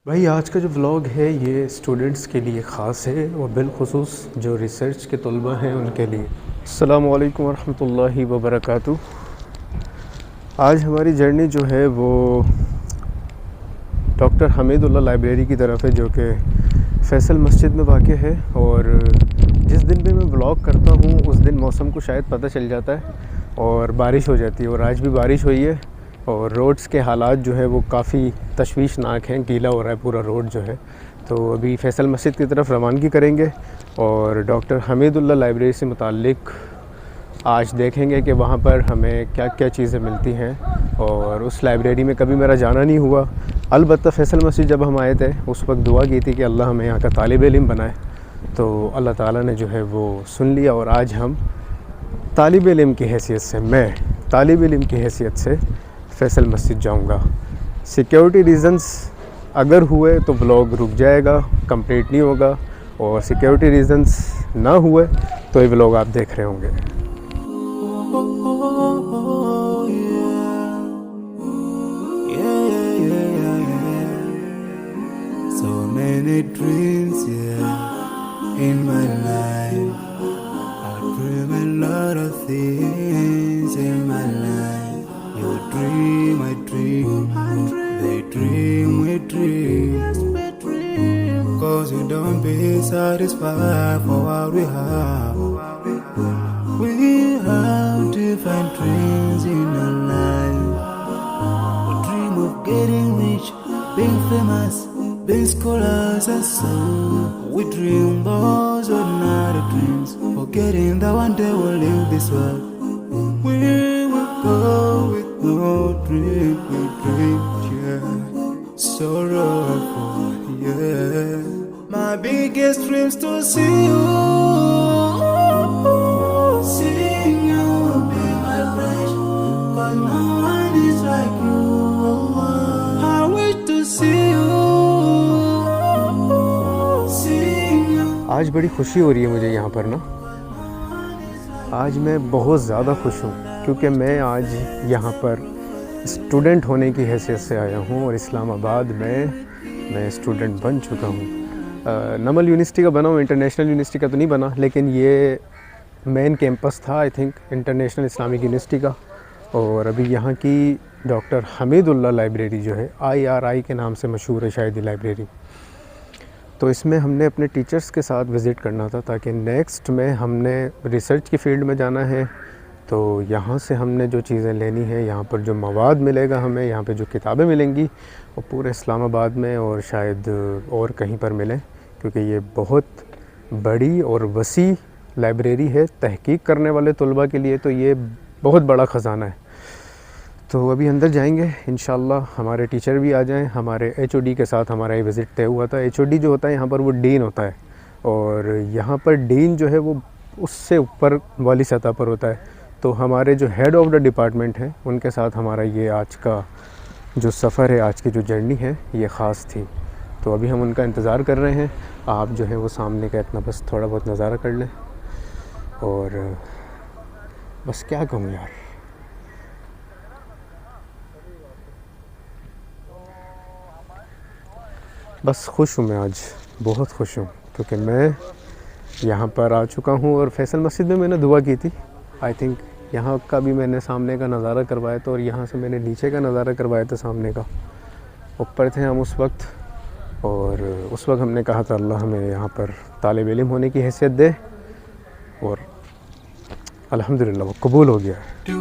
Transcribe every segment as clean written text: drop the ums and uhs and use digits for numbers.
بھائی آج کا جو ولاگ ہے یہ اسٹوڈنٹس کے لیے خاص ہے اور بالخصوص جو ریسرچ کے طلبہ ہیں ان کے لیے۔ السلام علیکم ورحمۃ اللہ وبرکاتہ۔ آج ہماری جرنی جو ہے وہ ڈاکٹر حمید اللہ لائبریری کی طرف ہے، جو کہ فیصل مسجد میں واقع ہے، اور جس دن بھی میں ولاگ کرتا ہوں اس دن موسم کو شاید پتہ چل جاتا ہے اور بارش ہو جاتی ہے، اور آج بھی بارش ہوئی ہے اور روڈز کے حالات جو ہے وہ کافی تشویشناک ہیں، گیلا ہو رہا ہے پورا روڈ جو ہے۔ تو ابھی فیصل مسجد کی طرف روانگی کریں گے اور ڈاکٹر حمید اللہ لائبریری سے متعلق آج دیکھیں گے کہ وہاں پر ہمیں کیا کیا چیزیں ملتی ہیں، اور اس لائبریری میں کبھی میرا جانا نہیں ہوا۔ البتہ فیصل مسجد جب ہم آئے تھے اس وقت دعا کی تھی کہ اللہ ہمیں یہاں کا طالب علم بنائے، تو اللہ تعالیٰ نے جو ہے وہ سن لیا، اور آج ہم طالب علم کی حیثیت سے، میں طالب علم کی حیثیت سے فیصل مسجد جاؤں گا۔ سیکیورٹی ریزنز اگر ہوئے تو بلاگ رک جائے گا، کمپلیٹ نہیں ہوگا، اور سیکیورٹی ریزنز نہ ہوئے تو یہ بلاگ آپ دیکھ رہے ہوں گے۔ So many dreams, yeah, in my life. I dream a lot of things in my life. You dream, I dream. They dream, we dream. 'Cause we don't be satisfied for what we have. We have different dreams in our life. We dream of getting rich, being famous, being scholars and so. We dream those ordinary dreams, forgetting that one day we'll leave this world. We will go with no dream, we dream, yeah. Sorrowful, yeah. My biggest dream's to see you. Seeing you will be my wish, 'cause no one is like you. I wish to see you. آج بڑی خوشی ہو رہی ہے مجھے یہاں پر نا، آج میں بہت زیادہ خوش ہوں، کیونکہ میں آج یہاں پر اسٹوڈنٹ ہونے کی حیثیت سے آیا ہوں، اور اسلام آباد میں اسٹوڈنٹ بن چکا ہوں۔ نمل یونیورسٹی کا بنا ہوں، انٹرنیشنل یونیورسٹی کا تو نہیں بنا، لیکن یہ مین کیمپس تھا I think international Islamic university کا، اور ابھی یہاں کی ڈاکٹر حمید اللہ لائبریری جو ہے IRI کے نام سے مشہور ہے شاید یہ لائبریری، تو اس میں ہم نے اپنے ٹیچرز کے ساتھ وزٹ کرنا تھا، تاکہ نیکسٹ میں ہم نے ریسرچ کی فیلڈ میں جانا ہے، تو یہاں سے ہم نے جو چیزیں لینی ہیں، یہاں پر جو مواد ملے گا ہمیں، یہاں پہ جو کتابیں ملیں گی وہ پورے اسلام آباد میں اور شاید اور کہیں پر ملیں، کیونکہ یہ بہت بڑی اور وسیع لائبریری ہے۔ تحقیق کرنے والے طلباء کے لیے تو یہ بہت بڑا خزانہ ہے۔ تو ابھی اندر جائیں گے انشاءاللہ، ہمارے ٹیچر بھی آ جائیں، ہمارے HOD کے ساتھ ہمارا یہ وزٹ طے ہوا تھا۔ HOD جو ہوتا ہے یہاں پر وہ ڈین ہوتا ہے، اور یہاں پر ڈین جو ہے وہ اس سے اوپر والی سطح پر ہوتا ہے، تو ہمارے جو ہیڈ آف دا ڈپارٹمنٹ ہیں ان کے ساتھ ہمارا یہ آج کا جو سفر ہے، آج کی جو جرنی ہے یہ خاص تھی۔ تو ابھی ہم ان کا انتظار کر رہے ہیں، آپ جو ہے وہ سامنے کا اتنا بس تھوڑا بہت نظارہ کر لیں، اور بس کیا کہوں یار، بس خوش ہوں میں آج، بہت خوش ہوں، کیونکہ میں یہاں پر آ چکا ہوں، اور فیصل مسجد میں نے دعا کی تھی، آئی تھنک یہاں کا بھی میں نے سامنے کا نظارہ کروایا تھا، اور یہاں سے میں نے نیچے کا نظارہ کروایا تھا سامنے کا، اوپر تھے ہم اس وقت، اور اس وقت ہم نے کہا تھا اللہ ہمیں یہاں پر طالب علم ہونے کی حیثیت دے، اور الحمدللہ وہ قبول ہو گیا ہے۔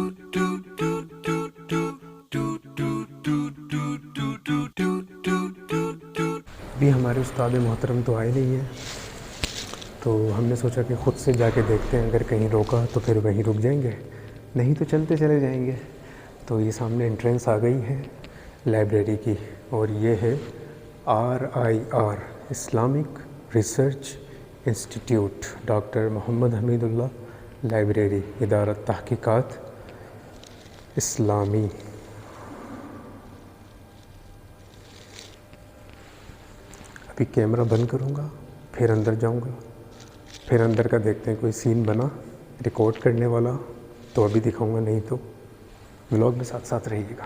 ابھی ہمارے استاد محترم تو آئے نہیں ہیں، تو ہم نے سوچا کہ خود سے جا کے دیکھتے ہیں، اگر کہیں روکا تو پھر وہیں رک جائیں گے، نہیں تو چلتے چلے جائیں گے۔ تو یہ سامنے انٹرنس آ گئی ہے لائبریری کی، اور یہ ہے RIR Islamic research institute, doctor Muhammad Hamidullah library, ادارت تحقیقات اسلامی۔ ابھی کیمرہ بند کروں گا، پھر اندر جاؤں گا، پھر اندر کا دیکھتے ہیں کوئی سین بنا ریکارڈ کرنے والا تو ابھی دکھاؤں گا، نہیں تو ولاگ میں ساتھ ساتھ رہیے گا۔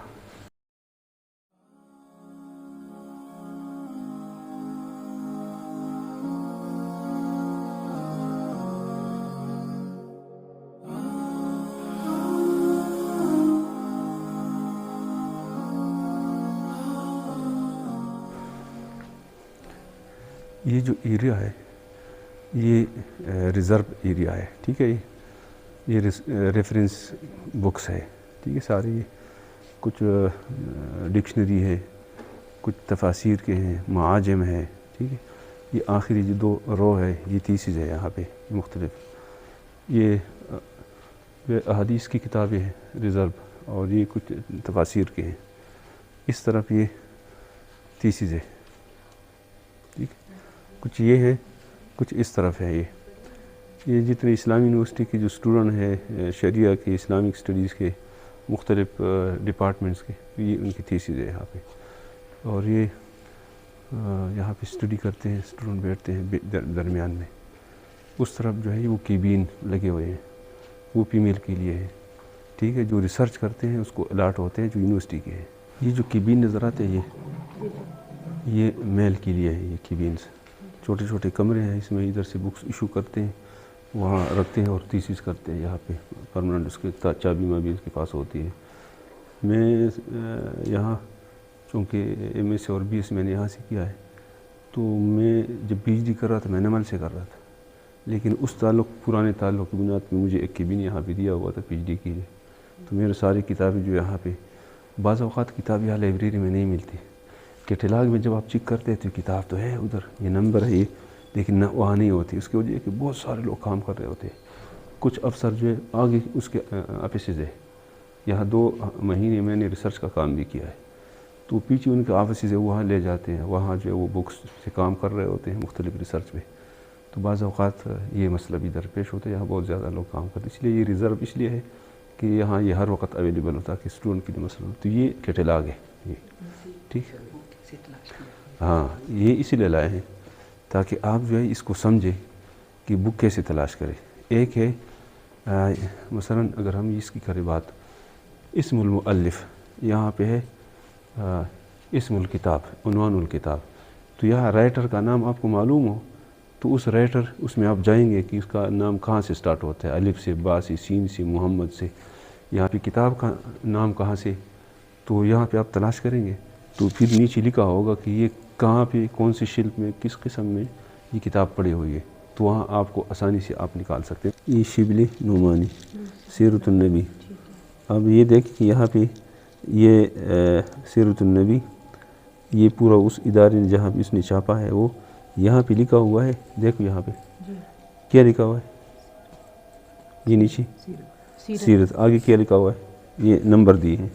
یہ جو ایریا ہے یہ ریزرو ایریا ہے، ٹھیک ہے. یہ ریفرنس بکس ہے، ٹھیک ہے. ساری کچھ ڈکشنری ہے، کچھ تفاسیر کے ہیں، معاجم ہے، ٹھیک ہے. یہ آخری جو 2 رو ہے یہ تیسیز ہے یہاں پہ مختلف. یہ احادیث کی کتابیں ہیں ریزرو، اور یہ کچھ تفاسیر کے ہیں. اس طرف یہ تیسیز ہے، ٹھیک. کچھ یہ ہے، کچھ اس طرف ہے. یہ جتنے اسلامی یونیورسٹی کے جو اسٹوڈنٹ ہیں شریعہ کے، اسلامک اسٹڈیز کے مختلف ڈپارٹمنٹس کے، یہ ان کی تھیسز ہے یہاں پہ. اور یہ یہاں پہ اسٹڈی کرتے ہیں اسٹوڈنٹ، بیٹھتے ہیں درمیان میں. اس طرف جو ہے وہ کیبین لگے ہوئے ہیں، وہ فیمیل کے لیے ہے، ٹھیک ہے. جو ریسرچ کرتے ہیں اس کو الاٹ ہوتے ہیں جو یونیورسٹی کے ہیں. یہ جو کیبین نظر آتے ہیں یہ میل کے لیے ہے. یہ کیبینس چھوٹے چھوٹے کمرے ہیں، اس میں ادھر سے بکس ایشو کرتے ہیں، وہاں رکھتے ہیں اور تیسیز کرتے ہیں یہاں پہ پرماننٹ. اس کے چابی بھی اس کے پاس ہوتی ہے. میں یہاں چونکہ MS اور BS میں نے یہاں سے کیا ہے، تو میں جب PhD کر رہا تھا میں نمل سے کر رہا تھا، لیکن اس پرانے تعلق کی بنیاد پہ مجھے ایک کیبن یہاں پہ دیا ہوا تھا PhD کے لیے. تو میرے ساری کتابیں جو یہاں پہ، بعض اوقات کتاب یہاں لائبریری میں نہیں ملتی. کیٹلاگ میں جب آپ چیک کرتے ہیں تو کتاب تو ہے ادھر، یہ نمبر ہے یہ، لیکن نہ وہاں نہیں ہوتی. اس کی وجہ ہے کہ بہت سارے لوگ کام کر رہے ہوتے ہیں. کچھ افسر جو ہے آگے اس کے آفیسز ہے. یہاں 2 مہینے میں نے ریسرچ کا کام بھی کیا ہے، تو پیچھے ان کے آفیسز ہے وہاں لے جاتے ہیں، وہاں جو ہے وہ بکس سے کام کر رہے ہوتے ہیں مختلف ریسرچ میں. تو بعض اوقات یہ مسئلہ بھی درپیش ہوتا ہے، یہاں بہت زیادہ لوگ کام کرتے ہیں. اس لیے یہ ریزرو اس لیے ہے کہ یہاں یہ ہر وقت اویلیبل ہوتا ہے کہ اسٹوڈنٹ کے لیے مسئلہ. تو یہ کیٹلاگ ہے یہ، ٹھیک ہے. ہاں یہ اسی لیے لائے ہیں تاکہ آپ جو ہے اس کو سمجھیں کہ بک کیسے تلاش کریں. ایک ہے مثلا اگر ہم اس کی کریں بات، اسم المؤلف، یہاں پہ ہے اسم الکتاب، عنوان الکتاب. تو یہاں رائٹر کا نام آپ کو معلوم ہو تو اس رائٹر اس میں آپ جائیں گے کہ اس کا نام کہاں سے سٹارٹ ہوتا ہے، الف سے، با سے، سین سے، محمد سے. یہاں پہ کتاب کا نام کہاں سے، تو یہاں پہ آپ تلاش کریں گے تو پھر نیچے لکھا ہوگا کہ یہ کہاں پہ، کون سی شلف میں، کس قسم میں یہ کتاب پڑھی ہوئی ہے. تو وہاں آپ کو آسانی سے آپ نکال سکتے ہیں. یہ شبلی نعمانی سیرت النبی. اب یہ دیکھیں کہ یہاں پہ یہ سیرت النبی، یہ پورا اس ادارے نے جہاں پہ اس نے چھاپا ہے وہ یہاں پہ لکھا ہوا ہے. دیکھو یہاں پہ کیا لکھا ہوا ہے، یہ نیچے سیرت، آگے کیا لکھا ہوا ہے، یہ نمبر دیے ہیں.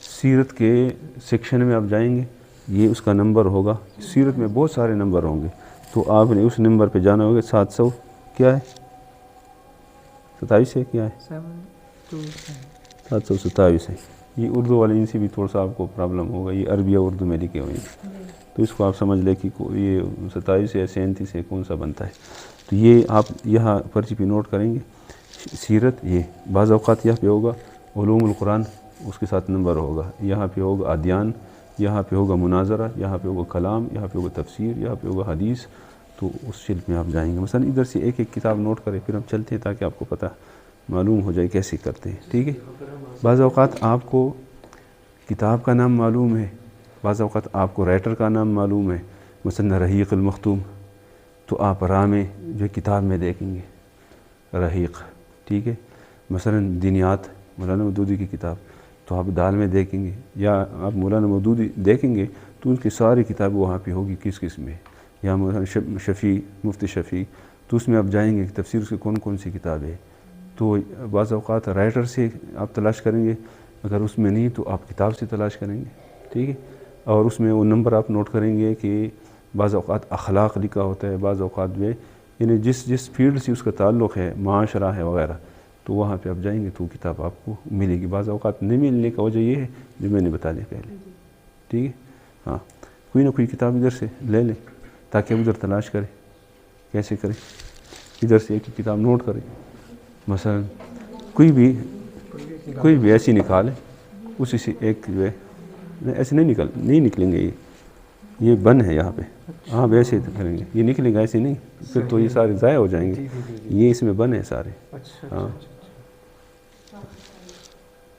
سیرت کے سیکشن میں آپ جائیں گے، یہ اس کا نمبر ہوگا. سیرت میں بہت سارے نمبر ہوں گے، تو آپ نے اس نمبر پہ جانا ہوگا. 700 کیا ہے، 27 ہے، کیا ہے 727 ہے. یہ اردو والے ان سے بھی تھوڑا سا آپ کو پرابلم ہوگا، یہ عربی اور اردو میں لکھے ہوئے ہیں. تو اس کو آپ سمجھ لیں کہ یہ 27 ہے، 37 ہے، کون سا بنتا ہے. تو یہ آپ یہاں پرچی پہ نوٹ کریں گے. سیرت یہ بعض اوقات یہاں پہ ہوگا علوم القرآن، اس کے ساتھ نمبر ہوگا. یہاں پہ ہوگا ادیان، یہاں پہ ہوگا مناظرہ، یہاں پہ ہوگا کلام، یہاں پہ ہوگا تفسیر، یہاں پہ ہوگا حدیث. تو اس شلف میں آپ جائیں گے. مثلا ادھر سے ایک ایک کتاب نوٹ کریں، پھر ہم چلتے ہیں تاکہ آپ کو پتہ معلوم ہو جائے کیسے کرتے ہیں، ٹھیک ہے. بعض اوقات آپ کو کتاب کا نام معلوم ہے، بعض اوقات آپ کو رائٹر کا نام معلوم ہے. مثلا رحیق المختوم، تو آپ راہ میں جو کتاب میں دیکھیں گے رحیق، ٹھیک ہے. مثلا دینیات، مولانا مودودی کی کتاب، تو آپ دال میں دیکھیں گے. یا آپ مولانا مودودی دیکھیں گے تو ان کی ساری کتابیں وہاں پہ ہوگی کس کس میں. یا مولانا شفیع، مفتی شفیع، تو اس میں آپ جائیں گے کہ تفسیر سے کون کون سی کتاب ہے. تو بعض اوقات رائٹر سے آپ تلاش کریں گے، اگر اس میں نہیں تو آپ کتاب سے تلاش کریں گے، ٹھیک ہے. اور اس میں وہ نمبر آپ نوٹ کریں گے کہ بعض اوقات اخلاق لکھا ہوتا ہے، بعض اوقات میں یعنی جس فیلڈ سے اس کا تعلق ہے، معاشرہ ہے وغیرہ، تو وہاں پہ آپ جائیں گے تو کتاب آپ کو ملے گی. بعض اوقات نہیں ملنے کا وجہ یہ ہے جو میں نے بتا دیا پہلے، ٹھیک ہے. ہاں کوئی نہ کوئی کتاب ادھر سے لے لیں تاکہ ادھر تلاش کریں. کیسے کریں، ادھر سے ایک کتاب نوٹ کریں. مثلا کوئی بھی ایسی نکالیں، اسی سے ایک جو ہے ایسے نہیں نکلیں گے. یہ بند ہے یہاں پہ، ہاں ویسے کریں گے، یہ نکلے گا ایسے نہیں، پھر تو یہ سارے ضائع ہو جائیں گے. یہ اس میں بند ہے سارے. ہاں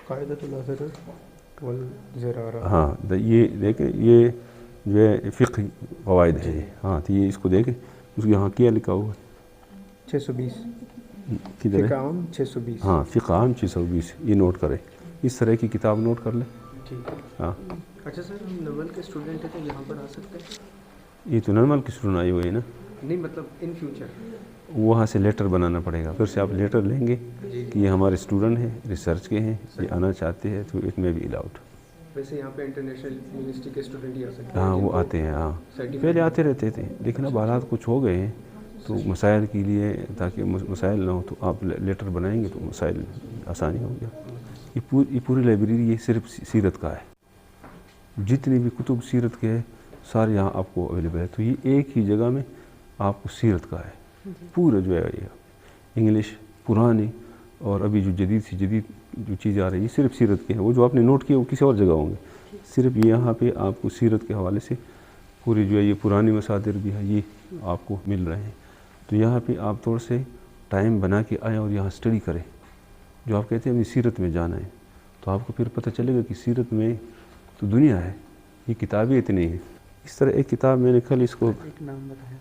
قاعدۃ الازر والزرارہ. ہاں یہ دیکھیں، یہ جو ہے فقہ قواعد ہے. ہاں تو یہ اس کو دیکھیں, اس کو یہاں کیا لکھا ہوا ہے 620 کدھر ہے؟ فقہ عام 620. ہاں فقہ عام 620, یہ نوٹ کریں, اس طرح کی کتاب نوٹ کر لیں. ٹھیک ہے. ہاں اچھا سر, ہم نول کے اسٹوڈنٹ ہیں تو یہاں پر آ سکتے ہیں؟ یہ تو نارمل کی اسٹوڈنٹ آئی ہوئی ہے نا, نہیں مطلب ان فیوچر. وہاں سے لیٹر بنانا پڑے گا, پھر سے آپ لیٹر لیں گے کہ یہ ہمارے اسٹوڈنٹ ہیں, ریسرچ کے ہیں, یہ آنا چاہتے ہیں, تو اٹ میں بی الاؤڈ. ویسے یہاں پہ انٹرنیشنل یونیورسٹی کے اسٹوڈنٹ ہی آ سکتے ہیں. ہاں وہ آتے ہیں, ہاں پہلے آتے رہتے تھے, لیکن اب حالات کچھ ہو گئے ہیں تو مسائل کے لیے, تاکہ مسائل نہ ہو تو آپ لیٹر بنائیں گے تو مسائل آسانی ہو گیا. یہ پوری لائبریری یہ صرف سیرت کا ہے, جتنی بھی کتب سیرت کے ہیں سارے یہاں آپ کو اویلیبل ہے. تو یہ ایک ہی جگہ میں آپ کو سیرت کا ہے پورا جو ہے یہ انگلش پرانی, اور ابھی جو جدید سے جدید جو چیزیں آ رہی ہیں صرف سیرت کے ہیں. وہ جو آپ نے نوٹ کیا وہ کسی اور جگہ ہوں گے, صرف یہاں پہ آپ کو سیرت کے حوالے سے پوری جو ہے یہ پرانی مصادر بھی ہے یہ آپ کو مل رہے ہیں. تو یہاں پہ آپ تھوڑا سے ٹائم بنا کے آئیں اور یہاں اسٹڈی کریں. جو آپ کہتے ہیں ہمیں سیرت میں جانا ہے, تو آپ کو پھر پتہ چلے گا کہ سیرت میں تو دنیا ہے, یہ کتابیں اتنی ہیں. اس طرح ایک کتاب میں نے کل اس کو ایک نام بتایا,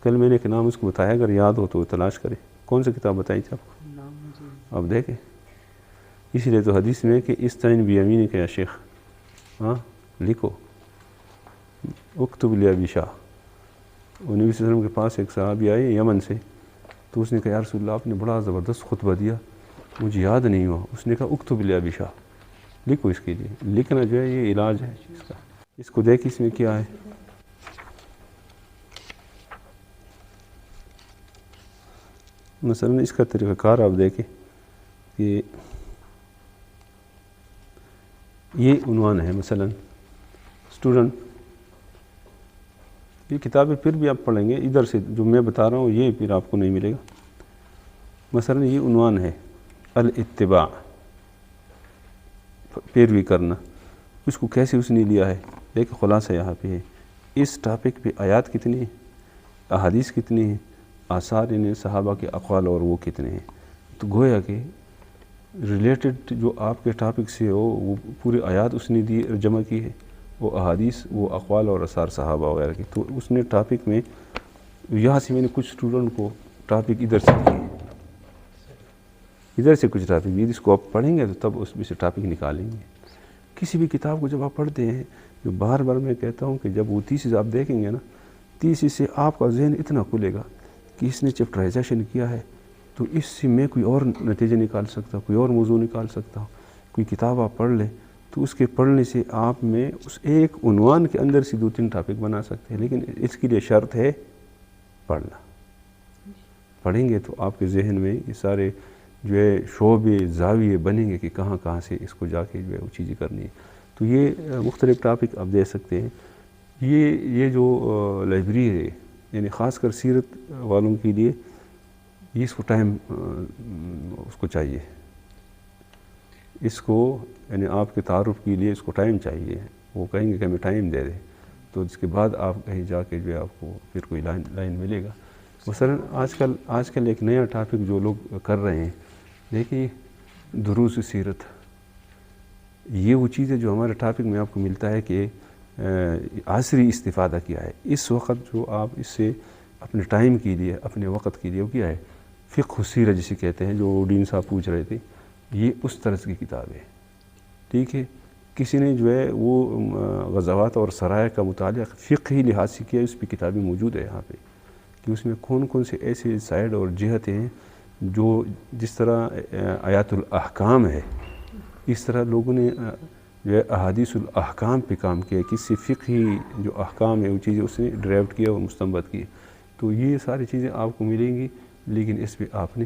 کل میں نے ایک نام اس کو بتایا, اگر یاد ہو تو تلاش کریں. کون سی کتاب بتائی تھی آپ کو؟ نام مجھے آپ دیکھیں. اس لیے تو حدیث میں کہ استعین بیمینک یا شیخ, ہاں لکھو, اکتب لابی شاہ. اور نبی صلی اللہ علیہ وسلم کے پاس ایک صحابی آئے یمن سے, تو اس نے کہا یا رسول اللہ آپ نے بڑا زبردست خطبہ دیا, مجھے یاد نہیں ہوا. اس نے کہا اکتب لابی شاہ, لکھو. اس کے لیے لکھنا جو ہے یہ علاج ہے اس کا. اس کو دیکھ اس میں کیا ہے. مثلا اس کا طریقہ کار آپ دیکھیں کہ یہ عنوان ہے مثلا اسٹوڈنٹ. یہ کتابیں پھر بھی آپ پڑھیں گے, ادھر سے جو میں بتا رہا ہوں یہ پھر آپ کو نہیں ملے گا. مثلا یہ عنوان ہے الاتباع, پیروی کرنا. اس کو کیسے اس نے لیا ہے دیکھ, خلاصہ یہاں پہ ہے. اس ٹاپک پہ آیات کتنی ہیں, احادیث کتنی ہیں, آثار ان صحابہ کے اقوال اور وہ کتنے ہیں. تو گویا کہ ریلیٹڈ جو آپ کے ٹاپک سے ہو وہ پورے آیات اس نے دی جمع کی ہے, وہ احادیث وہ اقوال اور آثار صحابہ وغیرہ کی. تو اس نے ٹاپک میں یہاں سے میں نے کچھ اسٹوڈنٹ کو ٹاپک ادھر سے دیے, ادھر سے کچھ ٹاپک دیے, جس کو آپ پڑھیں گے تو تب اس میں سے ٹاپک نکالیں گے. کسی بھی کتاب کو جب آپ پڑھتے ہیں, جو بار بار میں کہتا ہوں کہ جب وہ تیسری آپ دیکھیں گے نا, تیسری سے آپ کا ذہن اتنا کھلے گا کہ اس نے چیپٹرائزیشن کیا ہے, تو اس سے میں کوئی اور نتیجے نکال سکتا ہوں, کوئی اور موضوع نکال سکتا ہوں. کوئی کتاب آپ پڑھ لیں تو اس کے پڑھنے سے آپ میں اس ایک عنوان کے اندر سے 2-3 ٹاپک بنا سکتے ہیں. لیکن اس کے لیے شرط ہے پڑھنا. پڑھیں گے تو آپ کے ذہن میں یہ سارے جو ہے شعبے زاویے بنیں گے کہ کہاں کہاں سے اس کو جا کے جو ہے وہ چیزیں کرنی ہے. تو یہ مختلف ٹاپک آپ دے سکتے ہیں. یہ جو لائبریری ہے یعنی خاص کر سیرت والوں کے لیے یہ اس کو ٹائم اس کو چاہیے, اس کو یعنی آپ کے تعارف کے لیے اس کو ٹائم چاہیے. وہ کہیں گے کہ ہمیں ٹائم دے دیں, تو اس کے بعد آپ کہیں جا کے جو ہے آپ کو پھر کوئی لائن ملے گا. مثلا آج کل ایک نیا ٹاپک جو لوگ کر رہے ہیں, دیکھیے دروس سیرت. یہ وہ چیز ہے جو ہمارے ٹاپک میں آپ کو ملتا ہے کہ عصری استفادہ کیا ہے. اس وقت جو آپ اس سے اپنے ٹائم کے لیے اپنے وقت کے لیے وہ کیا ہے, فقہ سیرت جسے کہتے ہیں, جو ڈین صاحب پوچھ رہے تھے, یہ اس طرز کی کتاب ہے. ٹھیک ہے, کسی نے جو ہے وہ غزوات اور سرائے کا مطالعہ فقہی لحاظ سے کیا, اس پہ کتابیں موجود ہے یہاں پہ کہ اس میں کون کون سے ایسے سائڈ اور جہتیں ہیں جو جس طرح آیات الاحکام ہے, اس طرح لوگوں نے جو ہے احادیث الاحکام پہ کام کیا, کسی فقہی جو احکام ہے وہ چیزیں اس نے ڈرائیو کیا اور مستنبط کی. تو یہ ساری چیزیں آپ کو ملیں گی, لیکن اس پہ آپ نے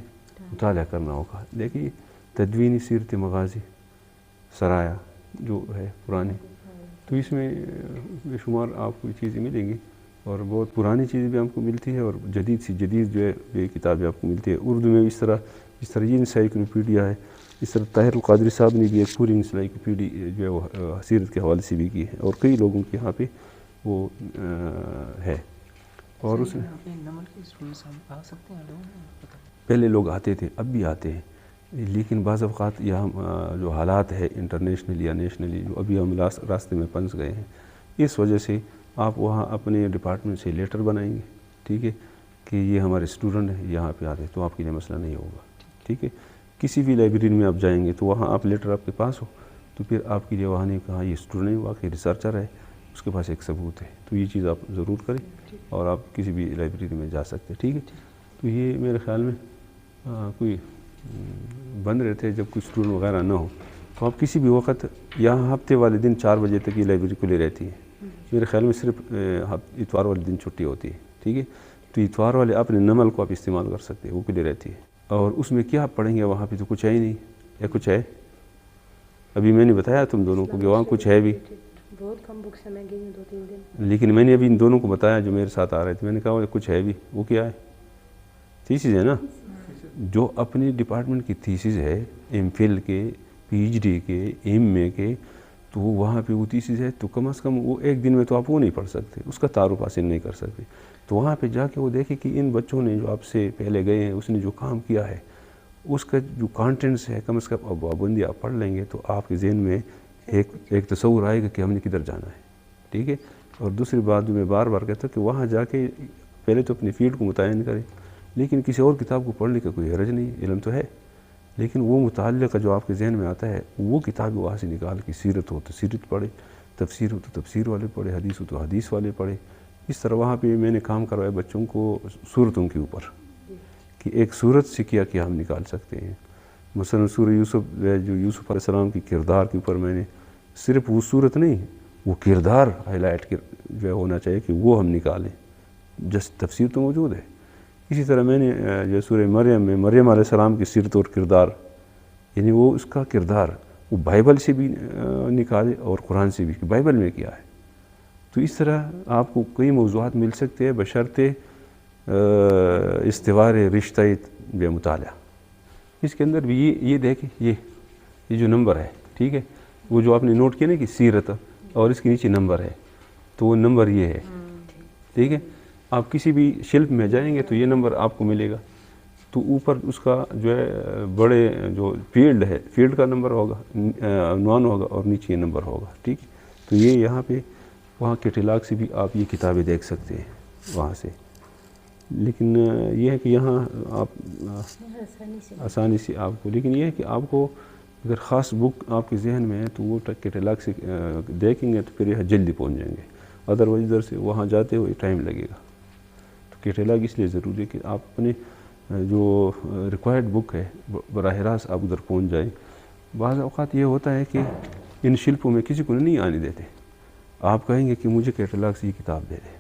مطالعہ کرنا ہوگا. دیکھیے تدوینی سیرت مغازی سرایا جو ہے پرانی, تو اس میں بے شمار آپ کو چیزیں ملیں گی, اور بہت پرانی چیزیں بھی آپ کو ملتی ہے, اور جدید سے جدید جو ہے یہ کتابیں آپ کو ملتی ہے. اردو میں اس طرح یہ انسائیکلوپیڈیا ہے, اس طرح طاہر القادری صاحب نے بھی ایک پوری انسائیکلوپیڈیا جو ہے وہ سیرت کے حوالے سے بھی کی ہے, اور کئی لوگوں کے یہاں پہ وہ ہے. اور اس میں پہلے لوگ آتے تھے, اب بھی آتے ہیں, لیکن بعض اوقات یہاں جو حالات ہے انٹرنیشنلی یا نیشنلی جو ابھی ہم راستے میں پھنس گئے ہیں, اس وجہ سے آپ وہاں اپنے ڈپارٹمنٹ سے لیٹر بنائیں گے، ٹھیک ہے، کہ یہ ہمارے اسٹوڈنٹ ہیں یہاں پہ آتے، تو آپ کے لیے مسئلہ نہیں ہوگا، ٹھیک ہے۔ کسی بھی لائبریری میں آپ جائیں گے تو وہاں آپ لیٹر آپ کے پاس ہو، تو پھر آپ کے لیے وہاں نے کہا یہ اسٹوڈنٹ واقعی ریسرچر ہے، اس کے پاس ایک ثبوت ہے، تو یہ چیز آپ ضرور کریں اور آپ کسی بھی لائبریری میں جا سکتے ہیں، ٹھیک ہے۔ تو یہ میرے خیال میں کوئی بند رہتے ہیں جب کوئی اسٹوڈنٹ وغیرہ نہ ہو، تو آپ کسی بھی وقت، یہاں ہفتے والے دن 4 بجے تک یہ لائبریری کھلی رہتی ہے، میرے خیال میں صرف اتوار والے دن چھٹی ہوتی ہے، ٹھیک ہے۔ تو اتوار والے اپنے نمل کو آپ استعمال کر سکتے ہیں، وہ کھلی رہتی ہے، اور اس میں کیا آپ پڑھیں گے وہاں پہ تو کچھ ہے ہی نہیں، یا کچھ ہے؟ ابھی میں نے بتایا تم دونوں کو کہ وہاں کچھ ہے بھی، بہت کم بکس ہیں، میں گئی ہوں 2-3 دن، لیکن میں نے ابھی ان دونوں کو بتایا جو میرے ساتھ آ رہے تھے، میں نے کہا کچھ ہے بھی، وہ کیا ہے؟ تھیسز ہے نا، جو اپنی ڈپارٹمنٹ کی تھیسز ہے، ایم فل کے، پی ایچ ڈی کے، ایم اے کے، تو وہاں پہ وہ تھیسز ہے، تو کم از کم وہ ایک دن میں تو آپ وہ نہیں پڑھ سکتے، اس کا تعارف حاصل نہیں کر سکتے، تو وہاں پہ جا کے وہ دیکھیں کہ ان بچوں نے جو آپ سے پہلے گئے ہیں، اس نے جو کام کیا ہے، اس کا جو کانٹینٹس ہے، کم از کم اب پابندی آپ پڑھ لیں گے تو آپ کے ذہن میں ایک تصور آئے گا کہ ہم نے کدھر جانا ہے، ٹھیک ہے۔ اور دوسری بات جو میں بار بار کہتا ہوں کہ وہاں جا کے پہلے تو اپنی فیلڈ کو متعین کریں، لیکن کسی اور کتاب کو پڑھنے کا کوئی حرج نہیں، علم تو ہے، لیکن وہ متعلقہ جو آپ کے ذہن میں آتا ہے وہ کتاب وہاں سے نکال کے، سیرت ہو تو سیرت پڑھے، تفسیر ہو تو تفسیر والے پڑھے، حدیث ہو تو حدیث والے پڑھے۔ اس طرح وہاں پہ میں نے کام کروایا بچوں کو صورتوں کے اوپر، کہ ایک صورت سے کیا ہم نکال سکتے ہیں۔ مثلا سورہ یوسف، جو یوسف علیہ السلام کی کردار کے اوپر میں نے صرف وہ صورت نہیں، وہ کردار ہائی لائٹ جو ہے ہونا چاہیے کہ وہ ہم نکالیں، جس تفسیر تو موجود ہے۔ اسی طرح میں نے جو سورہ مریم میں مریم علیہ السلام کی سیرت اور کردار، یعنی وہ اس کا کردار وہ بائبل سے بھی نکالے اور قرآن سے بھی، کہ بائبل میں کیا ہے۔ تو اس طرح آپ کو کئی موضوعات مل سکتے ہیں بشرطِ استوار رشتہ بے مطالعہ۔ اس کے اندر بھی یہ دیکھیں، یہ جو نمبر ہے، ٹھیک ہے، وہ جو آپ نے نوٹ کیا نا کہ سیرت، اور اس کے نیچے نمبر ہے، تو وہ نمبر یہ ہے، ٹھیک ہے۔ آپ کسی بھی شلپ میں جائیں گے تو یہ نمبر آپ کو ملے گا، تو اوپر اس کا جو ہے بڑے جو فیلڈ ہے، فیلڈ کا نمبر ہوگا، عنوان ہوگا، اور نیچے یہ نمبر ہوگا، ٹھیک ہے۔ تو یہ یہاں پہ وہاں کیٹلاگ سے بھی آپ یہ کتابیں دیکھ سکتے ہیں وہاں سے، لیکن یہ ہے کہ یہااں آپ آسانی سے آپ کو، لیکن یہ ہے کہ آپ کو اگر خاص بک آپ کے ذہن میں ہے تو وہ کیٹلاگ سے دیکھیں گے تو پھر یہ جلدی پہنچ جائیں گے، ادروائز ادھر سے وہاں جاتے ہوئے ٹائم لگے گا۔ تو کیٹلاگ اس لیے ضروری ہے کہ آپ اپنے جو ریکوائرڈ بک ہے براہ راست آپ ادھر پہنچ جائیں۔ بعض اوقات یہ ہوتا ہے کہ ان شلپوں میں کسی کو نہیں آنے دیتے، آپ کہیں گے کہ مجھے کیٹلاگ سے یہ کتاب دے دیں،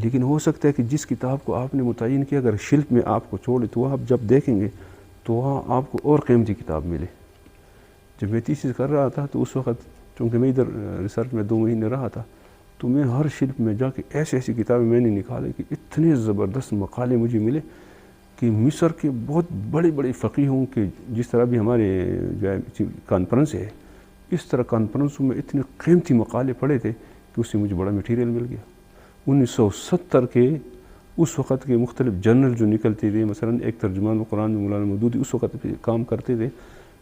لیکن ہو سکتا ہے کہ جس کتاب کو آپ نے متعین کیا اگر شلپ میں آپ کو چھوڑے تو آپ جب دیکھیں گے تو وہاں آپ کو اور قیمتی کتاب ملے۔ جب میں تیسری کر رہا تھا تو اس وقت چونکہ میں ادھر ریسرچ میں 2 مہینے رہا تھا، تو میں ہر شلپ میں جا کے ایسی کتابیں میں نے نکالے کہ اتنے زبردست مقالے مجھے ملے کہ مصر کے بہت بڑے فقیہوں کے، جس طرح بھی ہمارے جو ہے کانفرنس ہے، اس طرح کانفرنسوں میں اتنے قیمتی مقالے پڑھے تھے کہ اس سے مجھے بڑا میٹیریل مل گیا۔ 1970 کے اس وقت کے مختلف جرنل جو نکلتے تھے، مثلا ایک ترجمان قرآن جو مولانا مودودی اس وقت پہ کام کرتے تھے،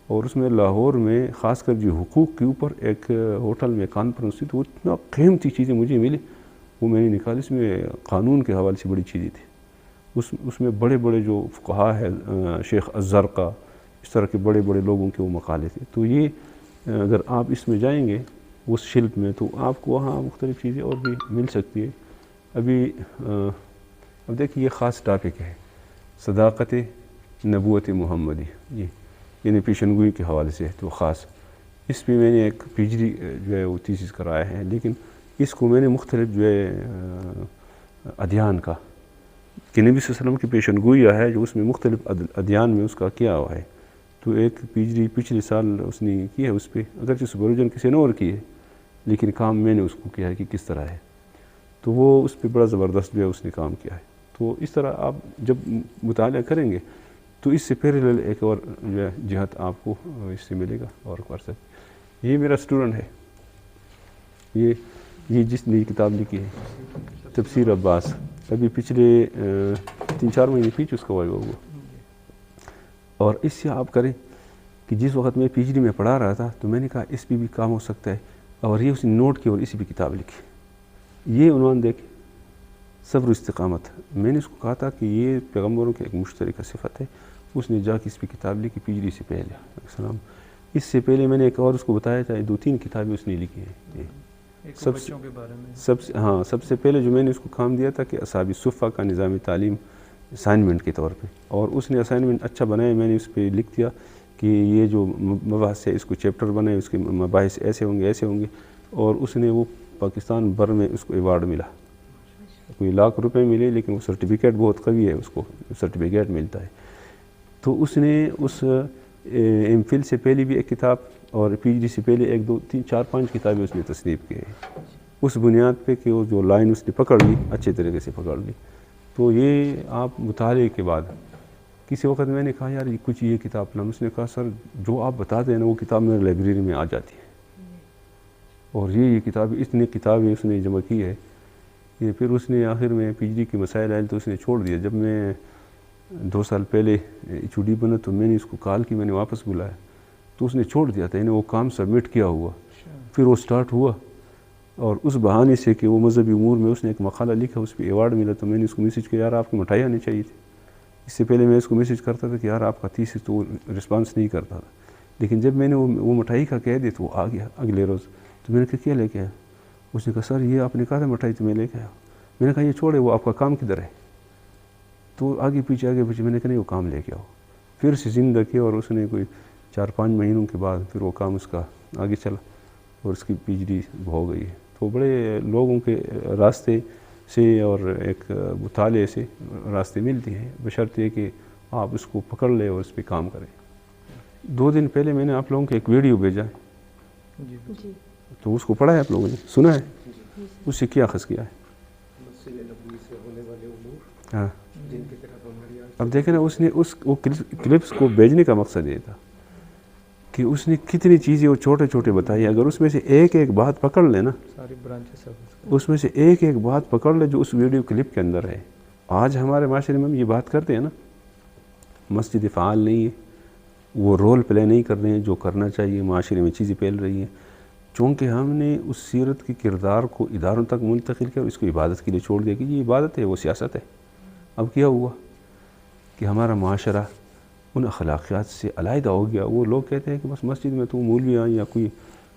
اور اس میں لاہور میں خاص کر جو حقوق کے اوپر ایک ہوٹل میں کانفرنس تھی، تو اتنا قیمتی چیزیں مجھے ملی، وہ میں نے نکالی۔ اس میں قانون کے حوالے سے بڑی چیزیں تھیں، اس میں بڑے جو فقہا ہے، شیخ الزرقا، اس طرح کے بڑے لوگوں کے وہ مقالے تھے۔ تو یہ اگر آپ اس میں جائیں گے اس شلپ میں تو آپ کو وہاں مختلف چیزیں اور بھی مل سکتی ہے۔ اب دیکھیے یہ خاص ٹاپک ہے، صداقت نبوت محمدی، یعنی پیشن گوئی کے حوالے سے تو خاص اس پہ میں نے ایک پی ایچ ڈی جو ہے وہ تھیسس کرایا ہے، لیکن اس کو میں نے مختلف جو ہے ادیان کا، کہ نبی صلی اللہ علیہ وسلم کی پیشن گوئی ہے جو اس میں مختلف ادیان میں اس کا کیا ہوا ہے، تو ایک پی ایچ ڈی پچھلے سال اس نے کی ہے اس پہ، اگرچہ سپرویژن کسی نے اور کی ہے، لیکن کام میں نے اس کو کیا ہے کہ کس طرح ہے، تو وہ اس پہ بڑا زبردست جو ہے اس نے کام کیا ہے۔ تو اس طرح آپ جب مطالعہ کریں گے تو اس سے پیریلل ایک اور جو ہے جہت آپ کو اس سے ملے گا اور کر سکتے۔ یہ میرا اسٹوڈنٹ ہے، یہ جس نے کتاب لکھی ہے تفسیر عباس، ابھی پچھلے 3-4 مہینے پیچھے اس کا وائوا ہوا، اور اس سے آپ کریں کہ جس وقت میں پی ایچ ڈی میں پڑھا رہا تھا تو میں نے کہا اس پہ بھی کام ہو سکتا ہے، اور یہ اس نے نوٹ کی اور اسی پہ کتاب لکھی، یہ عنوان دیکھیں، صبر و استقامت. میں نے اس کو کہا تھا کہ یہ پیغمبروں کی ایک مشترکہ صفت ہے. اس نے جا کے اس پہ کتاب لکھی PhD سے پہلے السلام. اس سے پہلے میں نے ایک اور اس کو بتایا تھا، 2-3 کتابیں اس نے لکھی ہیں. بچوں کے بارے میں سب سے پہلے جو میں نے اس کو کام دیا تھا کہ اصحاب صفہ کا نظام تعلیم اسائنمنٹ کے طور پہ، اور اس نے اسائنمنٹ اچھا بنایا. میں نے اس پہ لکھ دیا کہ یہ جو مباحث ہے اس کو چیپٹر بنائے، اس کے مباحث ایسے ہوں گے. اور اس نے وہ پاکستان بھر میں اس کو ایوارڈ ملا، کوئی لاکھ روپے ملے، لیکن وہ سرٹیفکیٹ بہت قوی ہے، اس کو سرٹیفکیٹ ملتا ہے. تو اس نے اس MPhil سے پہلے بھی ایک کتاب اور PhD سے پہلے 1 2 3 4 5 کتابیں اس نے تصنیف کی ہیں، اس بنیاد پہ کہ وہ جو لائن اس نے پکڑ لی اچھے طریقے سے پکڑ لی. تو یہ آپ مطالعے کے بعد کسی وقت میں نے کہا یار کچھ یہ کتاب پڑھنا، اس نے کہا سر جو آپ بتا دیں نا وہ کتاب میرے لائبریری میں آ جاتی ہے. اور یہ کتاب اتنی کتابیں اس نے جمع کی ہے. یہ پھر اس نے آخر میں PhD کے مسائل آئے تو اس نے چھوڑ دیا. جب میں 2 سال پہلے HOD بنا تو میں نے اس کو کال کی، میں نے واپس بلایا تو اس نے چھوڑ دیا تھا. وہ کام سبمٹ کیا ہوا، پھر وہ سٹارٹ ہوا، اور اس بہانے سے کہ وہ مذہبی امور میں اس نے ایک مقالہ لکھا، اس پہ ایوارڈ ملا. تو میں نے اس کو میسیج کیا یار آپ کی مٹھائی آنی چاہیے تھی. اس سے پہلے میں اس کو میسیج کرتا تھا کہ یار آپ کا تیسری، تو وہ رسپانس نہیں کرتا تھا. لیکن جب میں نے وہ مٹھائی کا کہہ دیا تو وہ آ گیا اگلے روز. تو میں نے کہا کیا لے کے آیا؟ اس نے کہا سر یہ آپ نے کہا تھا مٹھائی تو میں لے کے آیا. میں نے کہا یہ چھوڑے، وہ آپ کا کام کدھر ہے؟ تو آگے پیچھے میں نے کہا نہیں وہ کام لے کے آؤ. پھر سے زندہ کیا، اور اس نے کوئی 4-5 مہینوں کے بعد پھر وہ کام اس کا آگے چلا اور اس کی PhD ہو گئی ہے. تو بڑے لوگوں کے راستے سے اور ایک مطالعے سے راستے ملتی ہیں، بشرطے کہ آپ اس کو پکڑ لیں اور اس پہ کام کریں. 2 دن پہلے میں نے آپ لوگوں کو ایک ویڈیو بھیجا ہے، جی تو اس کو پڑھا ہے آپ لوگوں نے، سنا ہے؟ اس سے کیا اخذ کیا ہے؟ ہاں اب دیکھیں نا، اس نے وہ کلپس کو بھیجنے کا مقصد یہ تھا کہ اس نے کتنی چیزیں وہ چھوٹے بتائی. اگر اس میں سے ایک بات پکڑ لے نا، اس میں سے ایک بات پکڑ لے جو اس ویڈیو کلپ کے اندر ہے. آج ہمارے معاشرے میں ہم یہ بات کرتے ہیں نا، مسجد فعال نہیں ہے، وہ رول پلے نہیں کر رہے ہیں جو کرنا چاہیے، معاشرے میں چیزیں پھیل رہی ہیں. چونکہ ہم نے اس سیرت کے کردار کو اداروں تک منتقل کیا اور اس کو عبادت کے لیے چھوڑ دیا کہ یہ عبادت ہے، وہ سیاست ہے. اب کیا ہوا کہ ہمارا معاشرہ ان اخلاقیات سے علیحدہ ہو گیا. وہ لوگ کہتے ہیں کہ بس مسجد میں تو مولوی آئیں یا کوئی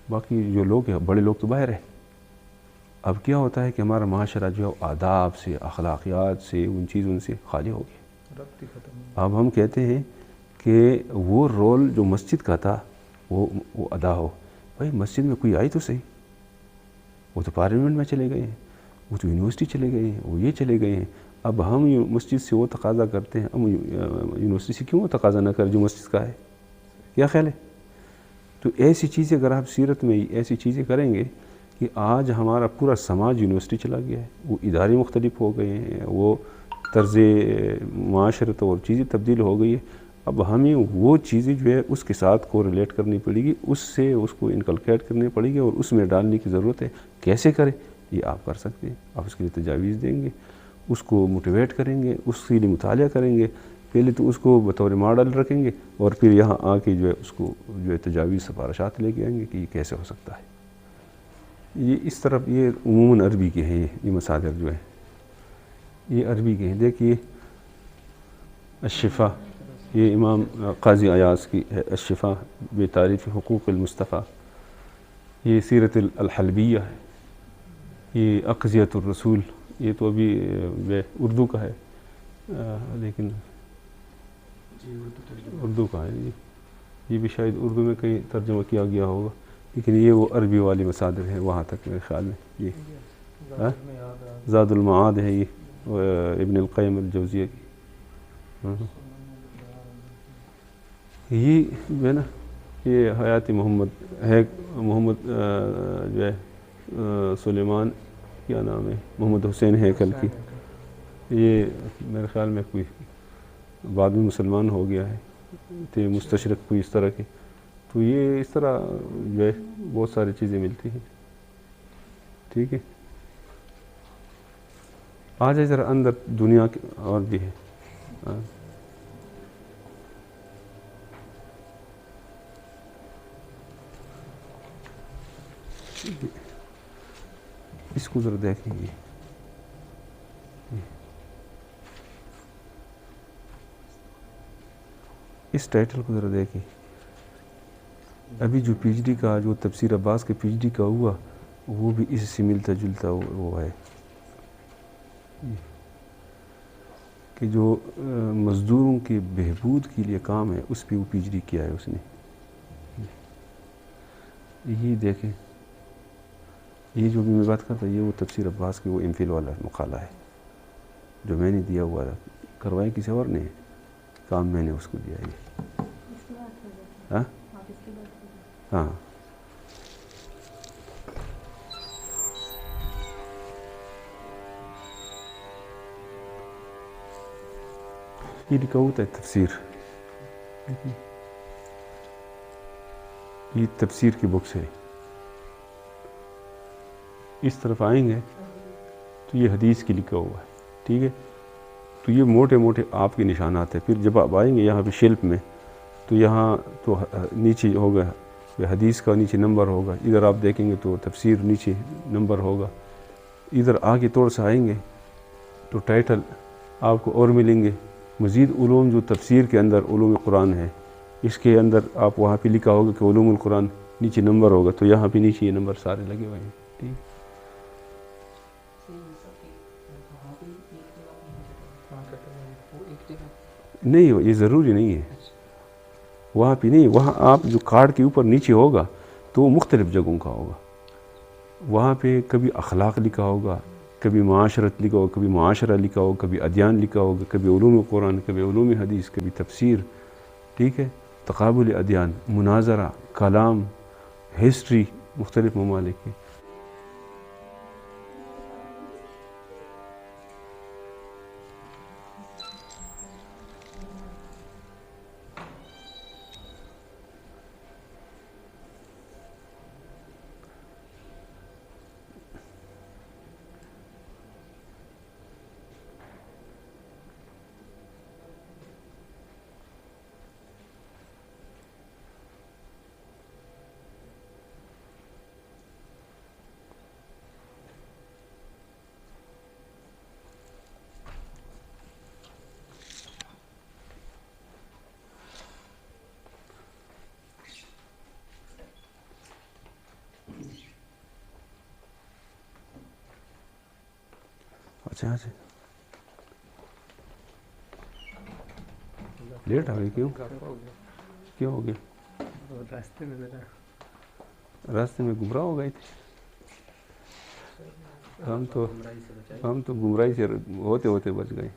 باقی جو لوگ ہیں بڑے لوگ تو باہر ہیں. اب کیا ہوتا ہے کہ ہمارا معاشرہ جو ہے آداب سے، اخلاقیات سے، ان چیزوں سے خالی ہو گیا. اب ہم کہتے ہیں کہ وہ رول جو مسجد کا تھا وہ ادا ہو. بھائی مسجد میں کوئی آئی تو صحیح، وہ تو پارلیمنٹ میں چلے گئے ہیں، وہ تو یونیورسٹی چلے گئے ہیں، وہ یہ چلے گئے ہیں. اب ہم مسجد سے وہ تقاضا کرتے ہیں، ہم یونیورسٹی سے کیوں وہ تقاضا نہ کریں جو مسجد کا ہے؟ کیا خیال ہے؟ تو ایسی چیزیں اگر آپ سیرت میں ایسی چیزیں کریں گے کہ آج ہمارا پورا سماج یونیورسٹی چلا گیا ہے، وہ ادارے مختلف ہو گئے ہیں، وہ طرز معاشرت اور چیزیں تبدیل ہو گئی ہے. اب ہمیں وہ چیزیں جو ہے اس کے ساتھ کو ریلیٹ کرنی پڑے گی، اس سے اس کو انکلکیٹ کرنی پڑے گی اور اس میں ڈالنے کی ضرورت ہے. کیسے کریں یہ آپ کر سکتے ہیں. آپ اس کے لیے تجاویز دیں گے، اس کو موٹیویٹ کریں گے، اس کے لیے مطالعہ کریں گے. پہلے تو اس کو بطور ماڈل رکھیں گے اور پھر یہاں آ کے جو ہے اس کو جو ہے تجاویز سفارشات لے کے آئیں گے کہ یہ کیسے ہو سکتا ہے. یہ اس طرف یہ عموماً عربی کے ہیں، یہ مصادر جو ہیں یہ عربی کے ہیں. دیکھیے الشفا، یہ امام قاضی ایاز کی ہے، الشفا بتعریف حقوق المصطفیٰ. یہ سیرت الحلبیہ ہے. یہ اقضیۃ الرسول، یہ تو ابھی اردو کا ہے، لیکن اردو کا ہے. یہ بھی شاید اردو میں کہیں ترجمہ کیا گیا ہوگا، لیکن یہ وہ عربی والی مصادر ہیں وہاں تک میرے خیال میں. یہ زاد المعاد ہے، یہ ابن القیم الجوزیہ کی. یہ جو ہے نا یہ حیات محمد ہے، محمد جو ہے سلیمان کیا نام ہے، محمد حسین ہیکل کی. یہ میرے خیال میں کوئی بعد میں مسلمان ہو گیا ہے، تھے مستشرق کوئی اس طرح کے. تو یہ اس طرح جو ہے بہت ساری چیزیں ملتی ہیں. ٹھیک ہے، آ جائے ذرا اندر دنیا کے اور بھی ہے. اس کو ذرا دیکھیں گے. اس ٹائٹل کو ذرا دیکھیں. ابھی جو پی ایچ ڈی کا جو تفسیر عباس کے پی ایچ ڈی کا ہوا وہ بھی اس سے ملتا جلتا وہ ہے کہ جو مزدوروں کے بہبود کے لیے کام ہے اس پہ وہ پی ایچ ڈی کیا ہے اس نے. یہ دیکھیں, یہ جو بھی میں بات کرتا یہ وہ تفسیر عباس کے وہ ایم فل والا مقالہ ہے جو میں نے دیا ہوا تھا. کروایا کسی اور نے, کام میں نے اس کو دیا. یہ ہاں ہاں یہ لکھا ہوتا ہے تفسیر. یہ تفسیر کی بکس ہے. اس طرف آئیں گے تو یہ حدیث کی لکھا ہوا ہے, ٹھیک ہے. تو یہ موٹے موٹے آپ کے نشانات ہیں. پھر جب آپ آئیں گے یہاں پہ شیلف میں تو یہاں تو نیچے ہوگا حدیث کا نیچے نمبر ہوگا. ادھر آپ دیکھیں گے تو تفسیر نیچے نمبر ہوگا. ادھر آگے تھوڑا سا آئیں گے تو ٹائٹل آپ کو اور ملیں گے. مزید علوم جو تفسیر کے اندر علوم قرآن ہے اس کے اندر آپ وہاں پہ لکھا ہوگا کہ علوم القرآن, نیچے نمبر ہوگا. تو یہاں پہ نیچے یہ نمبر سارے لگے ہوئے ہیں, ٹھیک. نہیں یہ ضروری نہیں ہے وہاں پہ نہیں. وہاں آپ جو کارڈ کے اوپر نیچے ہوگا تو وہ مختلف جگہوں کا ہوگا. وہاں پہ کبھی اخلاق لکھا ہوگا, کبھی معاشرت لکھا ہوگا, کبھی معاشرہ لکھا ہوگا, کبھی ادیان لکھا ہوگا, کبھی علوم قرآن, کبھی علوم حدیث, کبھی تفسیر, ٹھیک ہے. تقابل ادیان, مناظرہ, کلام, ہسٹری مختلف ممالک کی. اچھا لیٹ آ گئی. کیوں ہو گیا؟ راستے میں گمراہ ہو گئے تھے. ہم تو گمراہی سے ہوتے ہوتے بچ گئے.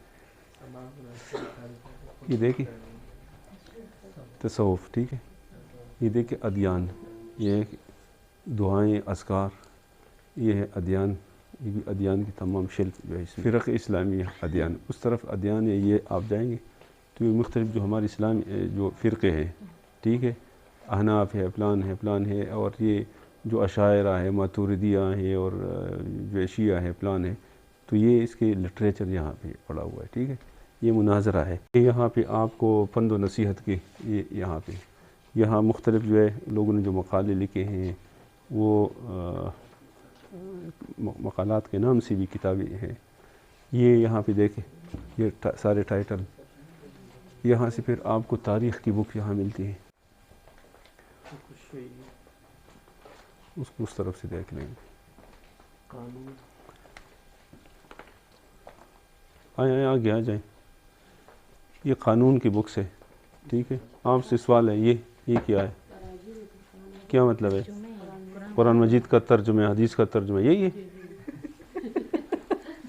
یہ دیکھیں تصوف, ٹھیک ہے. یہ دیکھیں ادیان, یہ دعائیں, اذکار, یہ ہے ادیان. یہ بھی ادیان کی تمام شیلف جو ہے فرق اسلامیہ ادیان. اس طرف ادیان ہے, یہ آپ جائیں گے تو یہ مختلف جو ہمارے اسلام جو فرقے ہیں, ٹھیک ہے. احناف ہے, فلان ہے, اور یہ جو اشاعرہ ہے, ماتوریدیہ ہے, اور جو شیعہ ہے, فلان ہے. تو یہ اس کے لٹریچر یہاں پہ پڑا ہوا ہے, ٹھیک ہے. یہ مناظرہ ہے. یہاں پہ آپ کو پند و نصیحت کے یہاں پہ یہاں مختلف جو ہے لوگوں نے جو مقالے لکھے ہیں وہ مقالات کے نام سے بھی کتابیں ہیں. یہ یہاں پہ دیکھیں یہ سارے ٹائٹل. یہاں سے پھر آپ کو تاریخ کی بک یہاں ملتی ہے, اس کو اس طرف سے دیکھ لیں گے. آئیں آگے آ جائیں. یہ قانون کی بکس ہے, ٹھیک ہے. آپ سے سوال ہے یہ کیا ہے, کیا مطلب ہے؟ قرآن مجید کا ترجمہ, حدیث کا ترجمہ, یہی ہے.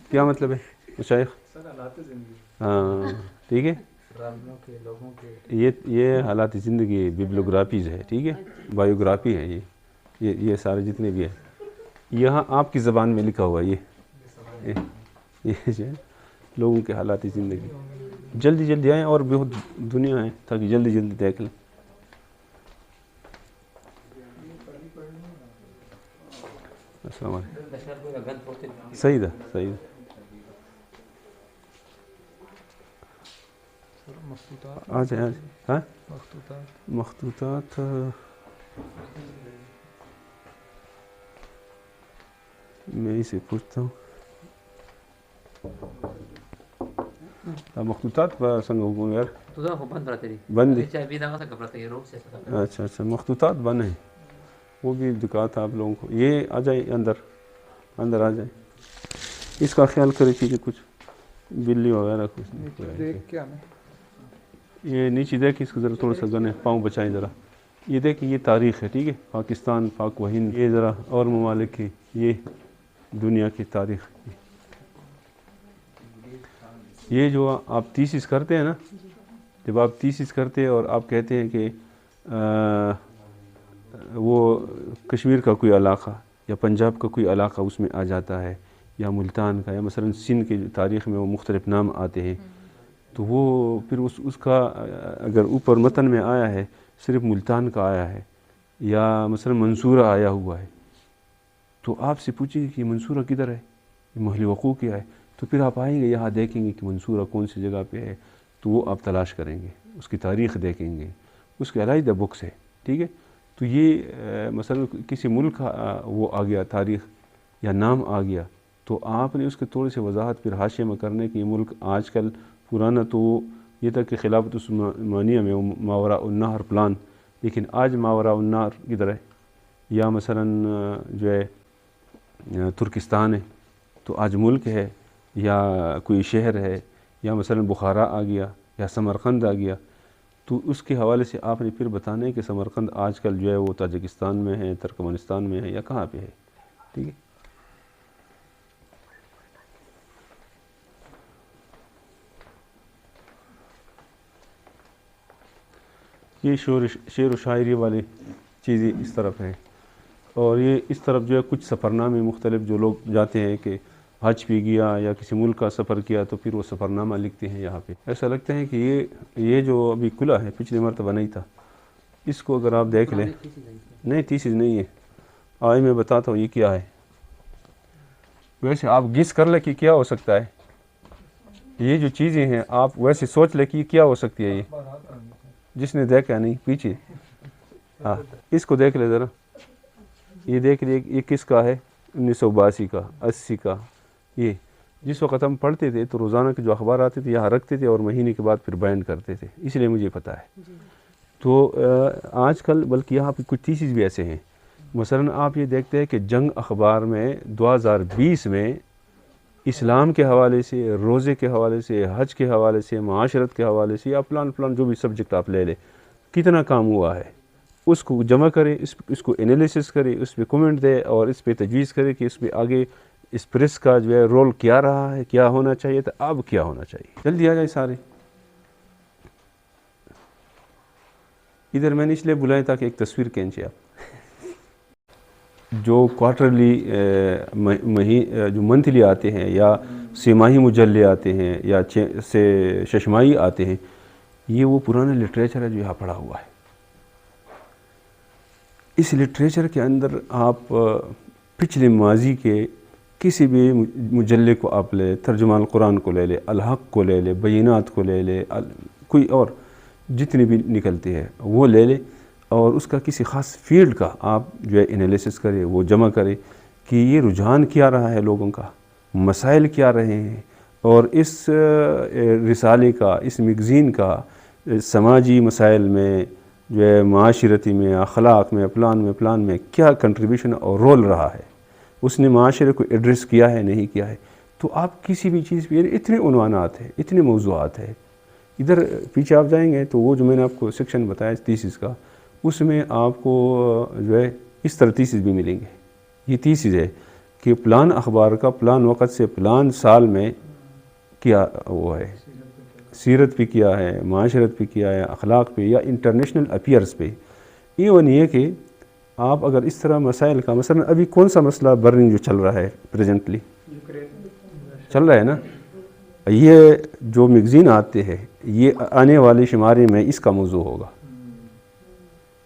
کیا مطلب ہے مشائخ؟ ہاں ٹھیک ہے. یہ حالات زندگی بیبلیوگرافیز ہے, ٹھیک ہے. بایوگرافی ہے یہ سارے جتنے بھی ہیں. یہاں آپ کی زبان میں لکھا ہوا یہ جو ہے لوگوں کے حالات زندگی. جلدی آئیں, اور بہت دنیا ہے تاکہ جلدی دیکھ لیں. السلام علیکم. صحیح تھا. آ جائیں. ہاں مخطوطات میں اسے پوچھتا ہوں مخطوطات څنګه وګورم یار تو خو بند راته دي بند دي چابي دغه څنګه پرته یې روک سے اچھا اچھا مخطوطات بند ہیں وہ بھی دکھا تھا آپ لوگوں کو یہ آ جائیں اندر آ جائیں اس کا خیال کرے کہ کچھ بلی وغیرہ کچھ دیکھ کیا یہ نیچے دیکھ اس کو ذرا تھوڑا سا گنے پاؤں بچائیں ذرا یہ دیکھیں یہ تاریخ ہے ٹھیک ہے پاکستان پاک و ہند یہ ذرا اور ممالک کی یہ دنیا کی تاریخ یہ جو آپ تیسیس کرتے ہیں نا جب آپ تیسیس کرتے ہیں اور آپ کہتے ہیں کہ وہ کشمیر کا کوئی علاقہ یا پنجاب کا کوئی علاقہ اس میں آ جاتا ہے یا ملتان کا یا مثلا سندھ کی تاریخ میں وہ مختلف نام آتے ہیں تو وہ پھر اس کا اگر اوپر متن میں آیا ہے صرف ملتان کا آیا ہے یا مثلا منصورہ آیا ہوا ہے تو آپ سے پوچھیں گے کہ منصورہ کدھر ہے یہ محل وقوع کیا ہے تو پھر آپ آئیں گے یہاں دیکھیں گے کہ منصورہ کون سی جگہ پہ ہے تو وہ آپ تلاش کریں گے اس کی تاریخ دیکھیں گے اس کے علیحدہ بکس ہے ٹھیک ہے تو یہ مثلا کسی ملک کا وہ آ گیا تاریخ یا نام آ گیا تو آپ نے اس کے تھوڑی سی وضاحت پھر حاشیے میں کرنے کہ یہ ملک آج کل پرانا تو یہ تک کہ خلافت عثمانیہ میں ماوراء النہر پلان لیکن آج ماوراء النہر کدھر ہے یا مثلا جو ہے ترکستان ہے تو آج ملک ہے یا کوئی شہر ہے یا مثلا بخارا آ گیا یا سمرقند آ گیا تو اس کے حوالے سے آپ نے پھر بتانا ہے کہ سمرقند آج کل جو ہے وہ تاجکستان میں ہے ترکمانستان میں ہے یا کہاں پہ ہے ٹھیک ہے یہ شعر و شاعری والی چیزیں اس طرف ہیں اور یہ اس طرف جو ہے کچھ سفرنامے مختلف جو لوگ جاتے ہیں کہ حج پہ گیا یا کسی ملک کا سفر کیا تو پھر وہ سفرنامہ لکھتے ہیں یہاں پہ ایسا لگتا ہے کہ یہ جو ابھی کھلا ہے پچھلی مرتبہ نہیں تھا اس کو اگر آپ دیکھ لیں نہیں تیسیز نہیں ہے آج میں بتاتا ہوں یہ کیا ہے ویسے آپ گس کر لیں کہ کیا ہو سکتا ہے یہ جو چیزیں ہیں آپ ویسے سوچ لیں کہ کیا ہو سکتی ہے یہ جس نے دیکھا نہیں پیچھے ہاں اس کو دیکھ لے ذرا یہ دیکھ لیں یہ کس کا ہے 1982 کا 80 کا یہ جس وقت ہم پڑھتے تھے تو روزانہ کے جو اخبار آتے تھے یہاں رکھتے تھے اور مہینے کے بعد پھر بینڈ کرتے تھے اس لیے مجھے پتہ ہے تو آج کل بلکہ یہاں پہ کچھ تیسیز بھی ایسے ہیں مثلا آپ یہ دیکھتے ہیں کہ جنگ اخبار میں 2020 میں اسلام کے حوالے سے روزے کے حوالے سے حج کے حوالے سے معاشرت کے حوالے سے یا پلان جو بھی سبجیکٹ آپ لے لیں کتنا کام ہوا ہے اس کو جمع کرے اس کو انالیسس کرے اس پہ کومنٹ دے اور اس پہ تجویز کرے کہ اس پہ آگے اس پریس کا جو ہے رول کیا رہا ہے کیا ہونا چاہیے تھا اب کیا ہونا چاہیے جلدی آ جائے سارے ادھر میں نے اس لیے بلایا تھا کہ ایک تصویر کھینچے آپ جو کوارٹرلی جو منتھلی آتے ہیں یا سہ ماہی مجلے آتے ہیں یا ششماہی آتے ہیں یہ وہ پرانا لٹریچر ہے جو یہاں پڑا ہوا ہے اس لٹریچر کے اندر آپ پچھلے ماضی کے کسی بھی مجلے کو آپ لے ترجمان القرآن کو لے لے الحق کو لے لے بینات کو لے لے کوئی اور جتنے بھی نکلتے ہیں وہ لے لے اور اس کا کسی خاص فیلڈ کا آپ جو ہے انالیسس کرے وہ جمع کرے کہ یہ رجحان کیا رہا ہے لوگوں کا مسائل کیا رہے ہیں اور اس رسالے کا اس میگزین کا سماجی مسائل میں جو ہے معاشرتی میں اخلاق میں پلان میں کیا کنٹریبیوشن اور رول رہا ہے اس نے معاشرے کو ایڈریس کیا ہے نہیں کیا ہے تو آپ کسی بھی چیز پہ اتنے عنوانات ہیں اتنے موضوعات ہیں ادھر پیچھے آپ جائیں گے تو وہ جو میں نے آپ کو سیکشن بتایا تیسیز کا اس میں آپ کو جو ہے اس طرح تیسیز بھی ملیں گے یہ تیسیز ہے کہ پلان اخبار کا پلان وقت سے پلان سال میں کیا وہ ہے سیرت پہ کیا ہے معاشرت پہ کیا ہے اخلاق پہ یا انٹرنیشنل افیئرس پہ ایون یہ کہ آپ اگر اس طرح مسائل کا مثلا ابھی کون سا مسئلہ برننگ جو چل رہا ہے پریزنٹلی چل رہا ہے نا یہ جو میگزین آتے ہیں یہ آنے والے شمارے میں اس کا موضوع ہوگا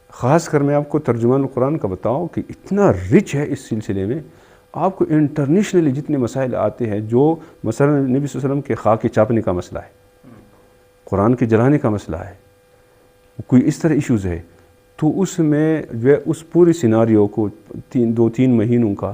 خاص کر میں آپ کو ترجمان القرآن کا بتاؤں کہ اتنا رچ ہے اس سلسلے میں آپ کو انٹرنیشنلی جتنے مسائل آتے ہیں جو مثلا نبی صلی اللہ علیہ وسلم کے خاک چاپنے کا مسئلہ ہے قرآن کے جلانے کا مسئلہ ہے کوئی اس طرح ایشوز ہے تو اس میں جو ہے اس پورے سیناریو کو 2-3 مہینوں کا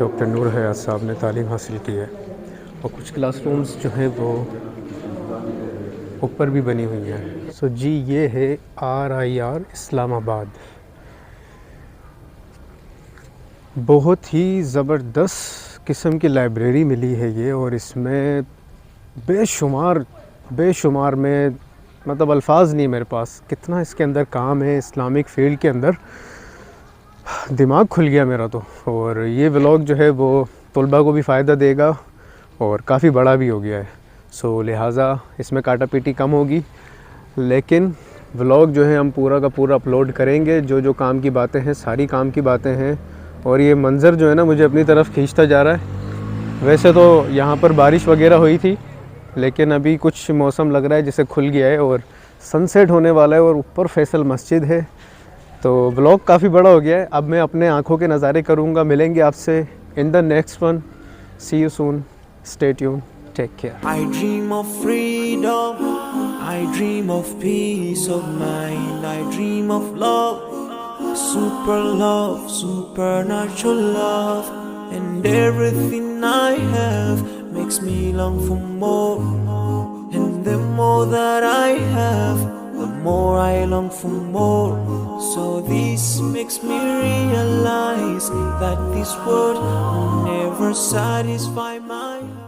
ڈاکٹر نور حیات صاحب نے تعلیم حاصل کی ہے، اور کچھ کلاس رومز جو ہیں وہ اوپر بھی بنی ہوئی ہیں. سو جی یہ ہے RIR اسلام آباد. بہت ہی زبردست قسم کی لائبریری ملی ہے یہ، اور اس میں بے شمار میں مطلب الفاظ نہیں میرے پاس، کتنا اس کے اندر کام ہے اسلامک فیلڈ کے اندر. دماغ کھل گیا میرا تو. اور یہ ولاگ جو ہے وہ طلباء کو بھی فائدہ دے گا اور کافی بڑا بھی ہو گیا ہے. سو لہٰذا اس میں کاٹا پیٹی کم ہوگی، لیکن ولاگ جو ہے ہم پورا کا پورا اپلوڈ کریں گے. جو کام کی باتیں ہیں ساری کام کی باتیں ہیں. اور یہ منظر جو ہے نا مجھے اپنی طرف کھینچتا جا رہا ہے. ویسے تو یہاں پر بارش وغیرہ ہوئی تھی، لیکن ابھی کچھ موسم لگ رہا ہے جیسے کھل گیا ہے اور سن سیٹ ہونے والا ہے، اور اوپر فیصل مسجد ہے. تو ولاگ کافی بڑا ہو گیا ہے. اب میں اپنے آنکھوں کے نظارے کروں گا. ملیں گے آپ سے in the next one. See you soon. Stay tuned. Take care. I dream of freedom, I dream of peace of mind, I dream of love, supernatural love, and everything I have makes me long for more, and the more that I have, the more I long for more. So this makes me realize that this world will never satisfy my heart.